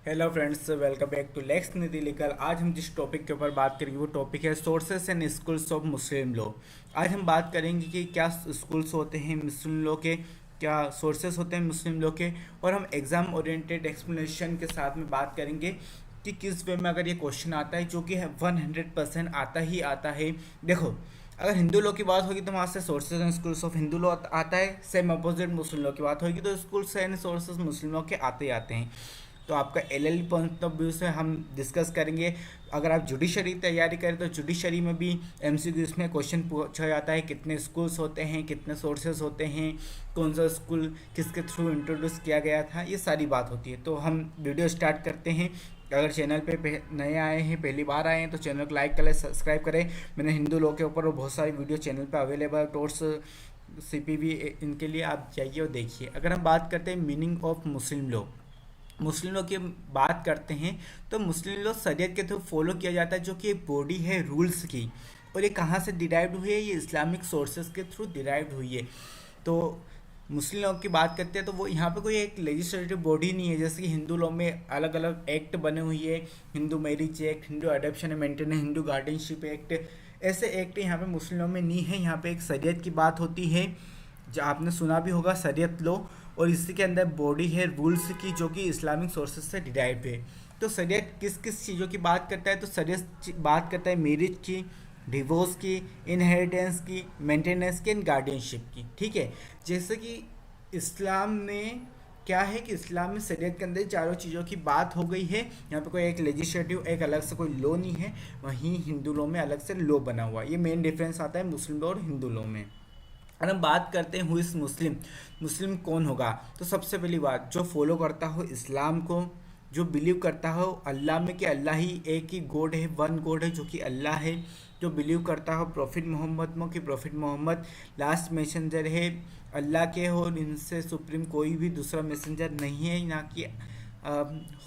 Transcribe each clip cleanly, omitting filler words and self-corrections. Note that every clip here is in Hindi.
Hello friends, welcome back to Lex Nidhi Legal. आज हम जिस टॉपिक के ऊपर बात करेंगे वो टॉपिक है sources and schools of Muslim law. आज हम बात करेंगे कि क्या स्कूल्स होते हैं मुस्लिम लॉ के, क्या सोर्सेस होते हैं मुस्लिम लॉ के, और हम एग्जाम ओरिएंटेड एक्सप्लेनेशन के साथ में बात करेंगे कि किस वे में अगर ये क्वेश्चन आता है, जो कि 100% आता ही आता है। देखो, अगर हिंदू लॉ की बात होगी तो वहाँ से sources and schools of Hindu law आता है। सेम अपोजिट मुस्लिम लॉ की बात होगी तो schools and sources Muslim law के आते ही आते हैं। तो आपका एलएलबी पॉइंट ऑफ व्यू से हम डिस्कस करेंगे। अगर आप जुडिशरी तैयारी करें तो जुडिशरी में भी एमसीक्यू इसमें क्वेश्चन पूछा जाता है, कितने स्कूल्स होते हैं, कितने सोर्सेज होते हैं, कौन सा स्कूल किसके थ्रू इंट्रोड्यूस किया गया था, ये सारी बात होती है। तो हम वीडियो स्टार्ट करते हैं। अगर चैनल पे नए आए हैं, पहली बार आए हैं, तो चैनल को लाइक करें, सब्सक्राइब करें। मैंने हिंदू लॉ के ऊपर बहुत सारी वीडियो चैनल पे अवेलेबल है, टोर्स सीपीवी, इनके लिए आप जाइए और देखिए। अगर हम बात करते हैं meaning of Muslim law, Muslim law की बात करते हैं तो मुस्लिम लॉ शरीयत के थ्रू फॉलो किया जाता है, जो कि एक बॉडी है रूल्स की। और ये कहाँ से डिराइव्ड हुई है? ये इस्लामिक सोर्सेज के थ्रू डिराइव्ड हुई है। तो मुस्लिम लॉ की बात करते हैं तो वो यहाँ पे कोई एक लेजिस्लेटिव बॉडी नहीं है, जैसे कि हिंदू लॉ में अलग अलग एक्ट बने हुई है, Hindu marriage act, Hindu adoption and maintenance, Hindu guardianship act. ऐसे एक्ट यहाँ पे मुस्लिम लॉ में नहीं है। यहाँ पे एक शरीयत की बात होती है, जो आपने सुना भी होगा, शरीयत लो। और इसी के अंदर बॉडी है रूल्स की, जो कि इस्लामिक सोर्सेज से डिराइव है। तो शरीयत किस किस चीज़ों की बात करता है? तो शरीयत बात करता है मैरिज की, डिवोर्स की, इनहेरिटेंस की, मेंटेनेंस की एंड गार्डियनशिप की। ठीक है। जैसे कि इस्लाम में क्या है कि इस्लाम में शरीयत के अंदर चारों चीज़ों की बात हो गई है। यहाँ पे कोई एक लेजिस्लेटिव एक अलग से कोई लॉ नहीं है। वहीं हिंदू लॉ में अलग से लॉ बना हुआ है। ये मेन डिफरेंस आता है मुस्लिम लॉ और हिंदू लॉ में। अगर हम बात करते हैं हु इज़ मुस्लिम, मुस्लिम कौन होगा, तो सबसे पहली बात, जो फॉलो करता हो इस्लाम को, जो बिलीव करता हो अल्लाह में कि अल्लाह ही एक ही गॉड है, वन गॉड है जो कि अल्लाह है, जो बिलीव करता हो प्रॉफिट मोहम्मद में कि प्रॉफिट मोहम्मद लास्ट मैसेंजर है अल्लाह के, हो इनसे सुप्रीम कोई भी दूसरा मैसेंजर नहीं है, ना कि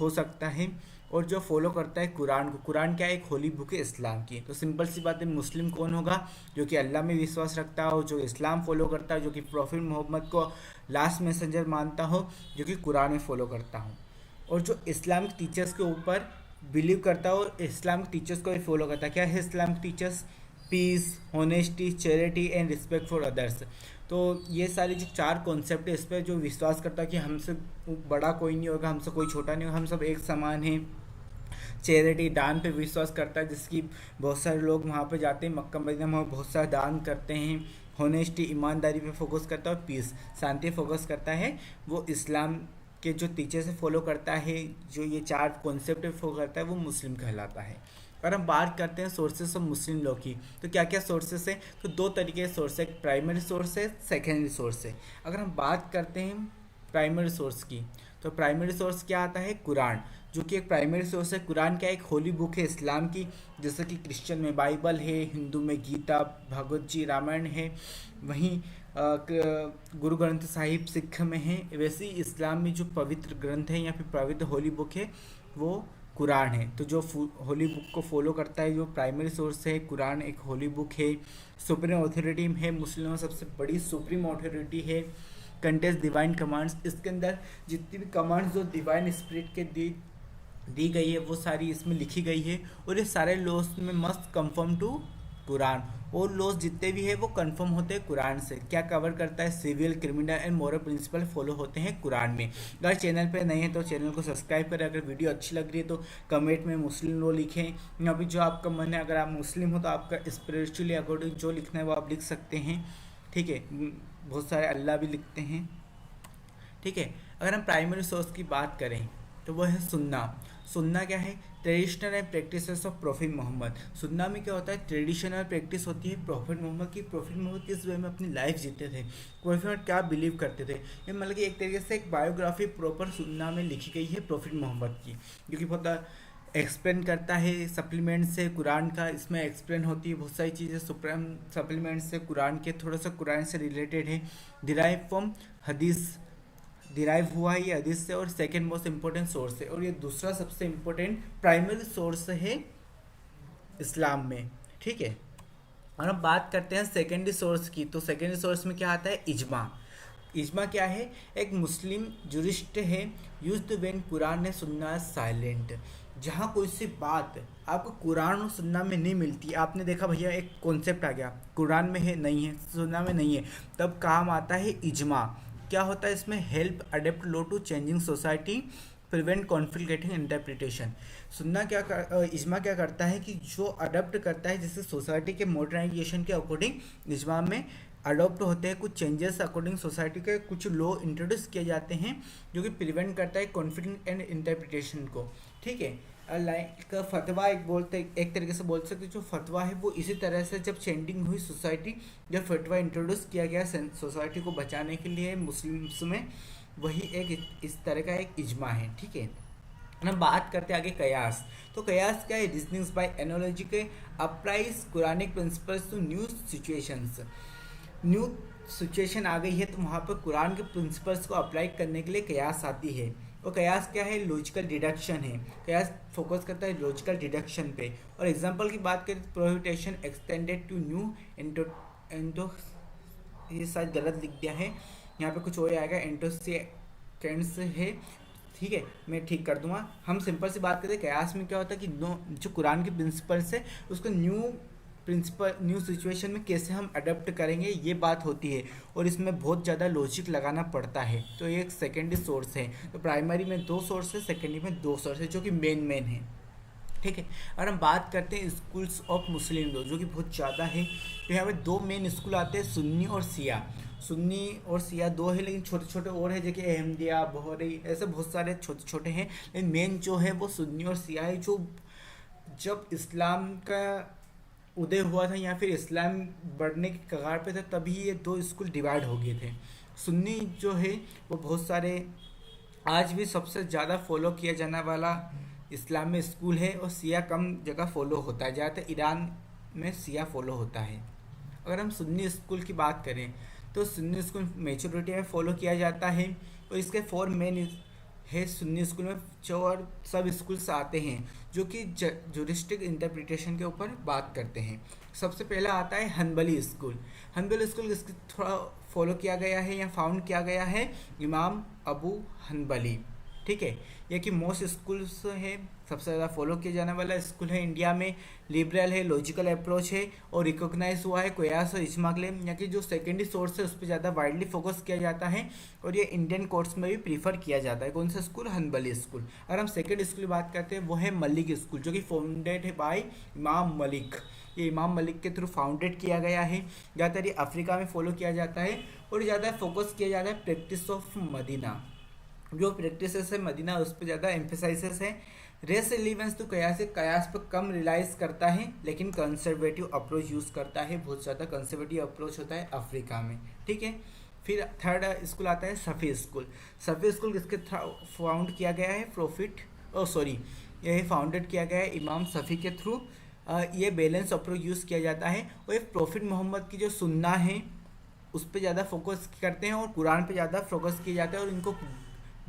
हो सकता है। और जो फॉलो करता है कुरान को, कुरान क्या है? एक होली बुक है इस्लाम की। तो सिंपल सी बात है, मुस्लिम कौन होगा? जो कि अल्लाह में विश्वास रखता हो, जो इस्लाम फॉलो करता है, जो कि प्रॉफिट मोहम्मद को लास्ट मैसेंजर मानता हो, जो कि कुरान में फॉलो करता हो, और जो इस्लामिक टीचर्स के ऊपर बिलीव करता हो और इस्लामिक टीचर्स को भी फॉलो करता है। क्या है Islamic teachers? Peace, honesty, charity and respect for others. तो ये सारी जो चार कॉन्सेप्ट है, इस पर जो विश्वास करता है कि हमसे बड़ा कोई नहीं होगा, हमसे कोई छोटा नहीं होगा, हम सब एक समान हैं। चैरिटी, दान पे विश्वास करता है, जिसकी बहुत सारे लोग वहाँ पे जाते हैं, मक्का मदीना में बहुत सारा दान करते हैं। होनेस्टी, ईमानदारी पे फोकस करता है, और पीस, शांति फोकस करता है। वो इस्लाम के जो टीचर से फॉलो करता है, जो ये चार कॉन्सेप्ट फॉलो करता है, वो मुस्लिम कहलाता है। अगर हम बात करते हैं सोर्सेस ऑफ मुस्लिम लॉ की, तो क्या क्या सोर्सेस हैं? तो दो तरीके के सोर्स है, प्राइमरी सोर्स है, सेकेंडरी सोर्स है। अगर हम बात करते हैं प्राइमरी सोर्स की, तो प्राइमरी सोर्स क्या आता है? कुरान, जो कि एक प्राइमरी सोर्स है। कुरान क्या एक होली बुक है इस्लाम की, जैसे कि क्रिश्चियन में बाइबल है, हिंदू में गीता, भगवत जी, रामायण है। वहीं गुरु ग्रंथ साहिब सिख में है। वैसे ही इस्लाम में जो पवित्र ग्रंथ है या फिर पवित्र होली बुक है, वो कुरान है। तो जो होली बुक को फॉलो करता है, जो प्राइमरी सोर्स है, कुरान एक होली बुक है। सुप्रीम अथॉरिटी है, मुस्लिमों में सबसे बड़ी सुप्रीम अथॉरिटी है। कंटेस्ट डिवाइन कमांड्स, इसके अंदर जितनी भी कमांड्स जो डिवाइन स्पिरिट के दी गई है, वो सारी इसमें लिखी गई है। और ये सारे लॉज में मस्ट कंफर्म टू कुरान। और लॉज जितने भी है वो कंफर्म होते हैं कुरान से। क्या कवर करता है? Civil, criminal and moral principle follow होते हैं कुरान में। अगर चैनल पे नए हैं तो चैनल को सब्सक्राइब करें। अगर वीडियो अच्छी लग रही है तो कमेंट में मुस्लिम लॉ लिखें, या फिर जो आपका मन है, अगर आप मुस्लिम हो तो आपका स्पिरिचुअली अकॉर्डिंग जो लिखना है वो आप लिख सकते हैं। ठीक है। बहुत सारे अल्लाह भी लिखते हैं। ठीक है। अगर हम प्राइमरी सोर्स की बात करें तो वह है सुन्ना। सुन्ना क्या है? Traditional and practices of prophet Muhammad. सुन्ना में क्या होता है? ट्रेडिशनल प्रैक्टिस होती है प्रॉफिट मोहम्मद की। प्रॉफिट मोहम्मद किस वे में अपनी लाइफ जीते थे, प्रॉफिट मोहम्मद क्या बिलीव करते थे, ये मतलब कि एक तरीके से एक बायोग्राफी प्रॉपर सुन्ना में लिखी गई है प्रॉफिट मोहम्मद की, जो कि बहुत एक्सप्लेन करता है सप्लीमेंट से कुरान का। इसमें एक्सप्लेन होती है बहुत सारी चीज़ें सुप्रीम सप्लीमेंट से कुरान के, थोड़ा सा कुरान से रिलेटेड है। डिराइव फ्रॉम हदीस, डिराइव हुआ है ये हदीस से। और सेकंड मोस्ट इम्पोर्टेंट सोर्स है, और ये दूसरा सबसे इम्पोर्टेंट प्राइमरी सोर्स है इस्लाम में। ठीक है। और हम बात करते हैं सेकेंडरी सोर्स की, तो सेकेंडरी सोर्स में क्या आता है? इजमा। इजमा क्या है? एक मुस्लिम जुरिस्ट है, यूज्ड व्हेन कुरान है सुन्ना साइलेंट। जहाँ कोई सी बात आपको कुरान और सुन्ना में नहीं मिलती, आपने देखा भैया एक कॉन्सेप्ट आ गया, कुरान में है नहीं है, सुन्ना में नहीं है, तब काम आता है इजमा। क्या होता है इसमें? Help adapt law to changing society, prevent conflicting interpretation. सुनना इजमा क्या करता है कि जो अडॉप्ट करता है, जैसे सोसाइटी के मॉडर्नाइजेशन के अकॉर्डिंग इजमा में अडॉप्ट होते हैं कुछ चेंजेस, अकॉर्डिंग सोसाइटी के कुछ लॉ इंट्रोड्यूस किए जाते हैं जो कि प्रिवेंट करता है कॉन्फ्लिक्ट एंड इंटरप्रिटेशन को। ठीक है, लाइक फतवा एक तरीके से बोल सकते जो फतवा है वो इसी तरह से जब चेंजिंग हुई सोसाइटी, जब फतवा इंट्रोड्यूस किया गया सोसाइटी को बचाने के लिए मुस्लिम्स में, वही एक इस तरह का एक इजमा है। ठीक है, हम बात करते हैं आगे कयास। तो कयास क्या है? रीजनिंग्स बाय एनालॉजी के applies Quranic principles to new situations. New situation आ गई है तो वहाँ पर कुरान के प्रिंसिपल्स को अप्लाई करने के लिए कयास आती है। और कयास क्या है? लॉजिकल डिडक्शन है। कयास फोकस करता है लॉजिकल डिडक्शन पे। और एग्जांपल की बात करें तो प्रोहिबिटेशन एक्सटेंडेड टू न्यू एंटो ये शायद गलत लिख दिया है, यहाँ पे कुछ और आएगा, एंटोसिकेंट्स है। ठीक है, मैं ठीक कर दूंगा। हम सिंपल सी बात करें कयास में क्या होता है कि जो कुरान के प्रिंसिपल्स है उसको न्यू सिचुएशन में कैसे हम अडेप्ट करेंगे, ये बात होती है। और इसमें बहुत ज़्यादा लॉजिक लगाना पड़ता है। तो ये एक सेकेंडरी सोर्स है। तो प्राइमरी में 2 सोर्स है, सेकेंडरी में 2 सोर्स है, जो कि मेन है। ठीक है, और हम बात करते हैं स्कूल्स ऑफ मुस्लिम लॉ, जो कि बहुत ज़्यादा है। तो यहाँ पे 2 मेन स्कूल आते हैं, सुन्नी और सिया। सुन्नी और सिया 2 है, लेकिन छोटे छोटे और है, जैसे अहमदिया, बोहरी, ऐसे बहुत सारे छोटे छोटे हैं, लेकिन मेन जो है वो सुन्नी और सिया है। जो जब इस्लाम का उदय हुआ था या फिर इस्लाम बढ़ने की कगार पे था, तभी ये 2 स्कूल डिवाइड हो गए थे। सुन्नी जो है वो बहुत सारे आज भी सबसे ज़्यादा फॉलो किया जाने वाला इस्लाम में स्कूल है, और सिया कम जगह फॉलो होता है, ज़्यादातर ईरान में सिया फॉलो होता है। अगर हम सुन्नी स्कूल की बात करें तो सुन्नी स्कूल मेजॉरिटी में फॉलो किया जाता है, और इसके 4 मेन है सुन्नी स्कूल में, जो और सब स्कूल्स आते हैं जो कि जुरिस्टिक इंटरप्रिटेशन के ऊपर बात करते हैं। सबसे पहला आता है हनबली स्कूल। हनबली स्कूल इसके थोड़ा फॉलो किया गया है या फाउंड किया गया है इमाम अबू हनबली। ठीक है, ये कि मोस्ट स्कूल्स है, सबसे ज़्यादा फॉलो किया जाने वाला स्कूल है इंडिया में, लिबरल है, लॉजिकल अप्रोच है, और रिकॉग्नाइज हुआ है कयास और इजमा के लिए। यहाँ की जो सेकेंडरी सोर्स है उस पर ज़्यादा वाइडली फोकस किया जाता है, और ये इंडियन कोर्ट्स में भी प्रीफर किया जाता है। कौन सा स्कूल? Hanbali school. अगर हम सेकेंड स्कूल की बात करते हैं वो है मलिक स्कूल, जो कि फाउंडेड है बाय इमाम मलिक। ये इमाम मलिक के थ्रू फाउंडेड किया गया है। ज़्यादातर ये अफ्रीका में फॉलो किया जाता है, और ज़्यादा फोकस किया जाता है प्रैक्टिस ऑफ मदीना। जो प्रैक्टिस है मदीना उस पर ज़्यादा एम्फेसाइसिस है। रेस रिलीवेंस तो कयास पर कम रिलाइज करता है, लेकिन कंजर्वेटिव अप्रोच यूज़ करता है, बहुत ज़्यादा कंजर्वेटिव अप्रोच होता है अफ्रीका में। ठीक है, फिर थर्ड स्कूल आता है सफ़ी स्कूल। सफ़ी स्कूल किसके फाउंड किया गया है? ये फाउंडेड किया गया है इमाम सफ़ी के थ्रू। ये बैलेंस अप्रोच यूज़ किया जाता है, और ये प्रॉफिट मोहम्मद की जो सुन्ना है उस पर ज़्यादा फोकस करते हैं, और कुरान पे ज़्यादा फोकस किया जाता है, और इनको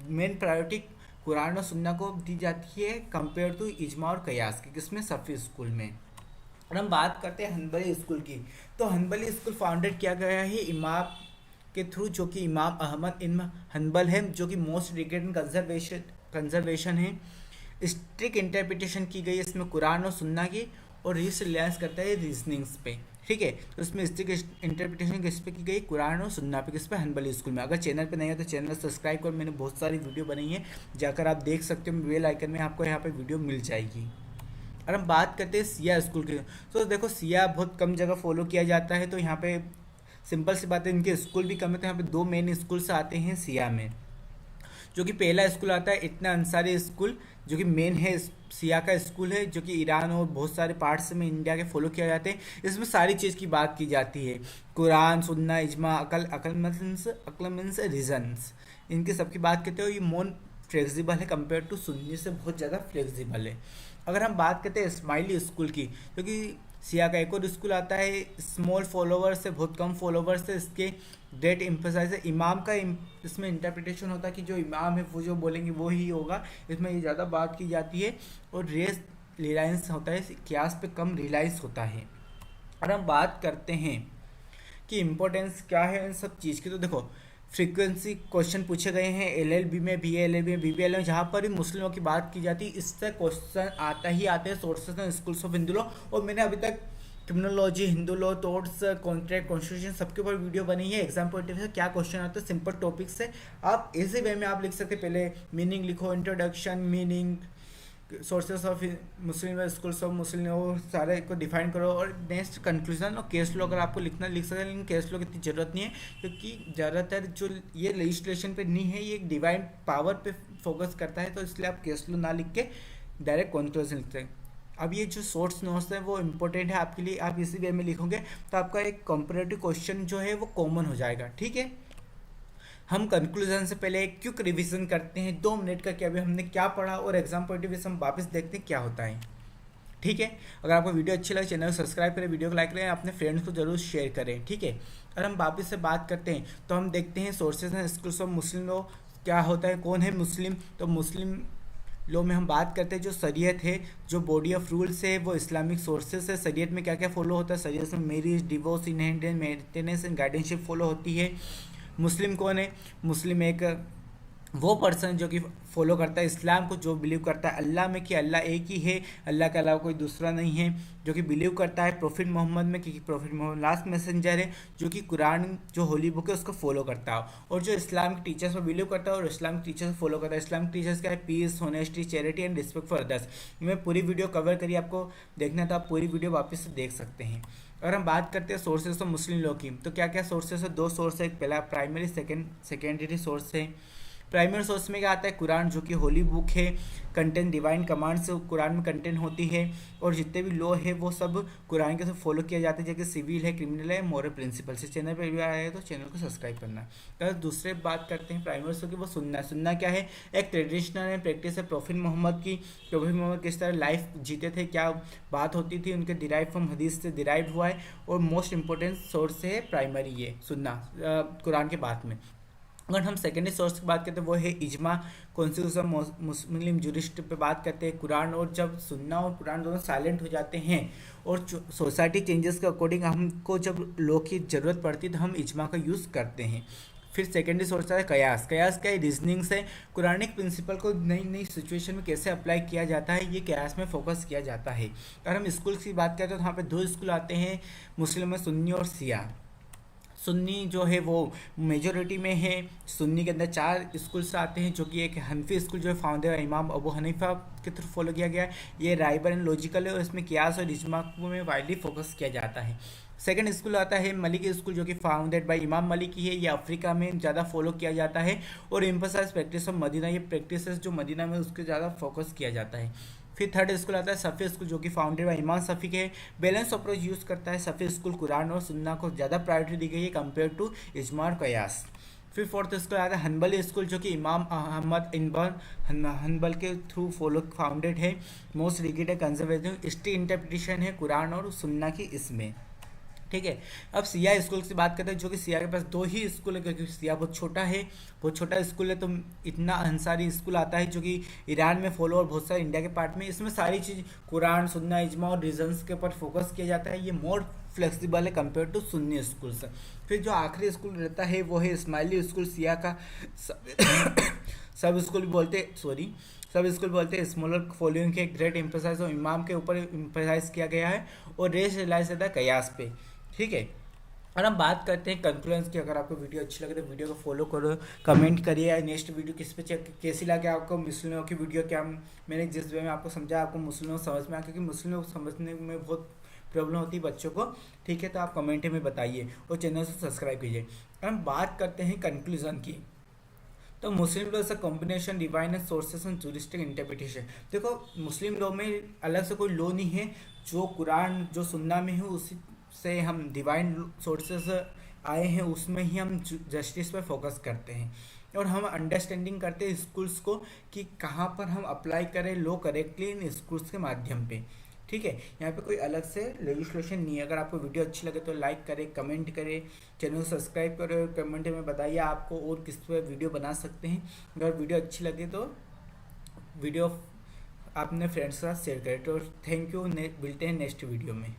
मेन प्रायोरिटी कुरान और सुन्ना को दी जाती है कंपेयर टू इजमा और कयास की, किसमें? सफ़ी स्कूल में। और हम बात करते हैं हनबली स्कूल की। तो हनबली स्कूल फाउंडेड किया गया है इमाम के थ्रू, जो कि इमाम अहमद इब्न हनबल है, जो कि मोस्ट रिगेड कंजर्वेशन है। स्ट्रिक्ट इंटरप्रिटेशन की गई इसमें कुरान और सुन्ना की, और रिलायंस करता है रीजनिंग्स पे। ठीक है, तो इसमें स्ट्रिक्ट इंटरप्रिटेशन किस पे की गई? कुरान और सुन्ना पे। किस पे? हनबली स्कूल में। अगर चैनल पे नहीं है तो चैनल सब्सक्राइब कर, मैंने बहुत सारी वीडियो बनाई है, जाकर आप देख सकते हो, बेल आइकन में आपको यहाँ पे वीडियो मिल जाएगी। और हम बात करते हैं सिया स्कूल की। तो देखो सिया बहुत कम जगह फॉलो किया जाता है, तो यहाँ पे सिंपल सी बात है, इनके स्कूल भी कम है। तो यहाँ पे 2 मेन स्कूल्स आते हैं सिया में, जो कि पहला स्कूल आता है इतना अंसारी स्कूल, जो कि मेन है सिया का स्कूल है, जो कि ईरान और बहुत सारे पार्ट्स में इंडिया के फॉलो किया जाते हैं। इसमें सारी चीज़ की बात की जाती है, कुरान, सुन्ना, इजमा, अकल मीन्स रीजन्स, इनके सबकी बात करते हो। ये मोन फ्लेक्सिबल है कंपेयर टू सुन्नी से, बहुत ज़्यादा फ्लेक्सिबल है। अगर हम बात करते हैं इस्माइली स्कूल की, क्योंकि सिया का एक और स्कूल आता है, स्मॉल फॉलोवर्स है, बहुत कम फॉलोवर्स है, इसके डेट एम्फेसाइज है। इमाम का इसमें इंटरप्रिटेशन होता है कि जो इमाम है वो जो बोलेंगे वो ही होगा, इसमें ये ज़्यादा बात की जाती है। और रेस रिलायंस होता है, क्यास पे कम रिलायंस होता है। और हम बात करते हैं कि इम्पोर्टेंस क्या है इन सब चीज़ की। तो देखो फ्रीक्वेंसी क्वेश्चन पूछे गए हैं एलएलबी में, बीएलएलबी में, बीबीएल में, जहाँ पर भी मुस्लिमों की बात की जाती है इससे क्वेश्चन आता ही आते हैं sources and schools of Hindu law. और मैंने अभी तक criminology, Hindu law, torts, contract, constitution सबके ऊपर वीडियो बनी है। एग्जाम पॉइंट ऑफ व्यू से क्या क्वेश्चन आते हैं सिंपल टॉपिक से आप इजी वे में आप लिख सकते हैं। पहले मीनिंग लिखो, introduction, meaning, sources of Muslim, schools of Muslim, वो सारे को डिफाइन करो और नेक्स्ट कंक्लूजन। और केस लॉ अगर आपको लिखना लिख सकते हैं, लेकिन केस लॉ की इतनी ज़रूरत नहीं है क्योंकि ज़्यादातर जो ये लेजिस्लेशन पे नहीं है, ये एक डिवाइन पावर पे फोकस करता है, तो इसलिए आप केस लॉ ना लिख के डायरेक्ट कंक्लूजन लिखते हैं। अब ये जो सोर्स नोट्स है वो इम्पोर्टेंट है आपके लिए, आप इसी वे में लिखोगे तो आपका एक कंपैरेटिव क्वेश्चन जो है वो कॉमन हो जाएगा। ठीक है, हम कंक्लूजन से पहले एक क्विक रिवीजन करते हैं 2 मिनट का कि अभी हमने क्या पढ़ा और एग्जाम पॉइंट ऑफ व्यू से हम वापस देखते हैं क्या होता है। ठीक है, अगर आपको वीडियो अच्छी लगे चैनल को सब्सक्राइब करें, वीडियो को लाइक करें, अपने फ्रेंड्स को जरूर शेयर करें। ठीक है, अगर हम वापस से बात करते हैं तो हम देखते हैं sources and schools of Muslim law क्या होता है, कौन है मुस्लिम। तो मुस्लिम लॉ में हम बात करते हैं जो शरीयत है, जो बॉडी ऑफ रूल्स है, वो इस्लामिक सोर्सेस है। शरीयत में क्या क्या फॉलो होता है, शरीयत में marriage, divorce, inheritance, maintenance and guardianship follow होती है। मुस्लिम कौन है, मुस्लिम एक वो पर्सन जो कि फॉलो करता है इस्लाम को, जो बिलीव करता है अल्लाह में कि अल्लाह एक ही है, अल्लाह के अलावा कोई दूसरा नहीं है, जो कि बिलीव करता है प्रॉफिट मोहम्मद में क्योंकि प्रॉफिट मोहम्मद लास्ट मैसेंजर है, जो कि कुरान जो होली बुक है उसको फॉलो करता हो, और जो इस्लाम के टीचर्स पर बिलीव करता है और इस्लाम के टीचर्स को फॉलो करता है। इस्लाम के टीचर्स क्या है, peace, honesty, charity and respect for others. मैं पूरी वीडियो कवर करी, आपको देखना था आप पूरी वीडियो वापस से देख सकते हैं। अगर हम बात करते हैं सोर्सेज ऑफ मुस्लिम लॉ की, तो क्या क्या सोर्सेज है, 2 सोर्स है, पहला प्राइमरी, सेकेंडरी सोर्स है। प्राइमरी सोर्स में क्या आता है, कुरान जो कि होली बुक है, कंटेंट डिवाइन कमांड से कुरान में कंटेंट होती है, और जितने भी लॉ है वो सब कुरान के साथ फॉलो किया जाता है, जैसे सिविल है, क्रिमिनल है, मॉरल प्रिंसिपल से। चैनल पर भी आया है तो चैनल को सब्सक्राइब करना। अगर दूसरे बात करते हैं प्राइमरी सोर्स की, वो सुन्ना। सुन्ना क्या है, एक ट्रेडिशनल है, प्रैक्टिस है प्रॉफिट मोहम्मद की। प्रॉफिट मोहम्मद किस तरह लाइफ जीते थे, क्या बात होती थी, उनके डिराइव फ्रॉम हदीस से डिराइव हुआ है, और मोस्ट इंपॉर्टेंट सोर्स है प्राइमरी ये सुन्ना कुरान के बाद में। अगर हम सेकेंडरी सोर्स की बात करते हैं वो है इजमा, कॉन्स्टिट्यूशन, मुस्लिम जुरिस्ट पे बात करते हैं कुरान। और जब सुन्ना और कुरान दोनों साइलेंट हो जाते हैं और सोसाइटी चेंजेस के अकॉर्डिंग हमको जब लॉ की ज़रूरत पड़ती है तो हम इजमा का यूज़ करते हैं। फिर सेकेंडरी सोर्स है कयास। कयास क्या है, रीजनिंग से कुरानिक प्रिंसिपल को नई नई सिचुएशन में कैसे अप्लाई किया जाता है, ये कयास में फोकस किया जाता है। अगर हम स्कूल की बात करते हैं तो यहाँ पे 2 स्कूल आते हैं मुस्लिम में, सुन्नी और शिया। सुन्नी जो है वो मेजोरिटी में है, सुन्नी के अंदर 4 स्कूल्स आते हैं, जो कि एक हनफी स्कूल जो है फाउंडर इमाम अबू हनीफा के थ्रू फॉलो किया गया है, ये राइबर एंड लॉजिकल है, और इसमें कियास और इजमा में वाइडली फोकस किया जाता है। सेकंड स्कूल आता है मलिकी स्कूल, जो कि फाउंडेड बाय इमाम मलिकी है, ये अफ्रीका में ज़्यादा फॉलो किया जाता है, और एम्फसाइज प्रैक्टिस ऑफ मदीना, ये प्रैक्टिस जो मदीना में उसके ज़्यादा फोकस किया जाता है। फिर थर्ड स्कूल आता है सफ़ी स्कूल, जो कि फाउंडेड बाय इमाम सफ़ी के, बैलेंस अप्रोच यूज़ करता है। सफ़ी स्कूल कुरान और सुन्ना को ज़्यादा प्रायोरिटी दी गई है कंपेयर टू इजमा और कयास। फिर फोर्थ स्कूल आता है हनबली स्कूल, जो कि इमाम अहमद इनबन हनबल के थ्रू फॉलो फाउंडेड है, मोस्ट रिगिड है, कंजर्वेटिव, स्ट्रिक्ट इंटरप्रिटेशन है कुरान और सुन्ना की इसमें। ठीक है, अब सिया स्कूल की बात करते हैं, जो कि सिया के पास 2 ही स्कूल है क्योंकि सिया बहुत छोटा है, बहुत छोटा स्कूल है, तो इतना अंसारी स्कूल आता है जो कि ईरान में फॉलो और बहुत सारे इंडिया के पार्ट में। इसमें सारी चीज़ कुरान, सुन्ना, इजमा और रीजन्स के ऊपर फोकस किया जाता है, ये मोर फ्लेक्सिबल है कंपेयर टू सुन्नी स्कूल से। फिर जो आखिरी स्कूल रहता है वो है इस्माइली स्कूल, सिया का सब स्कूल बोलते हैं स्मॉलर फॉलोइंग के ग्रेट एम्फसाइज और इमाम के ऊपर एम्फसाइज किया गया है, और रेस रिलाइज रहता है कयास पे। ठीक है, और हम बात करते हैं कंक्लूजन की। अगर आपको वीडियो अच्छी लगे तो वीडियो को फॉलो करो, कमेंट करिए नेक्स्ट वीडियो किस पे कैसी लगे आपको मुस्लिमों की वीडियो, क्या मैंने जिस वे में आपको समझा आपको मुस्लिमों समझ में आया, क्योंकि मुस्लिमों को समझने में बहुत प्रॉब्लम होती है बच्चों को। ठीक है, तो आप कमेंट में बताइए और चैनल से सब्सक्राइब कीजिए। हम बात करते हैं कंक्लूजन की, तो मुस्लिम law is a combination divine and sources and juristic interpretation. देखो मुस्लिम लॉ में अलग से कोई लॉ नहीं है, जो कुरान जो सुन्ना में है उसी से हम डिवाइन सोर्सेस आए हैं उसमें ही हम जस्टिस पर फोकस करते हैं, और हम अंडरस्टैंडिंग करते हैं स्कूल्स को कि कहाँ पर हम अप्लाई करें लॉ करेक्टली इन स्कूल्स के माध्यम पे। ठीक है, यहाँ पे कोई अलग से लेजिस्लेशन नहीं है। अगर आपको वीडियो अच्छी लगे तो लाइक करें, कमेंट करें, चैनल को सब्सक्राइब करें, कमेंट में बताइए आपको और किस पर वीडियो बना सकते हैं। अगर वीडियो अच्छी लगे तो वीडियो अपने फ्रेंड्स के साथ शेयर करें। तो थैंक यू, मिलते हैं नेक्स्ट वीडियो में।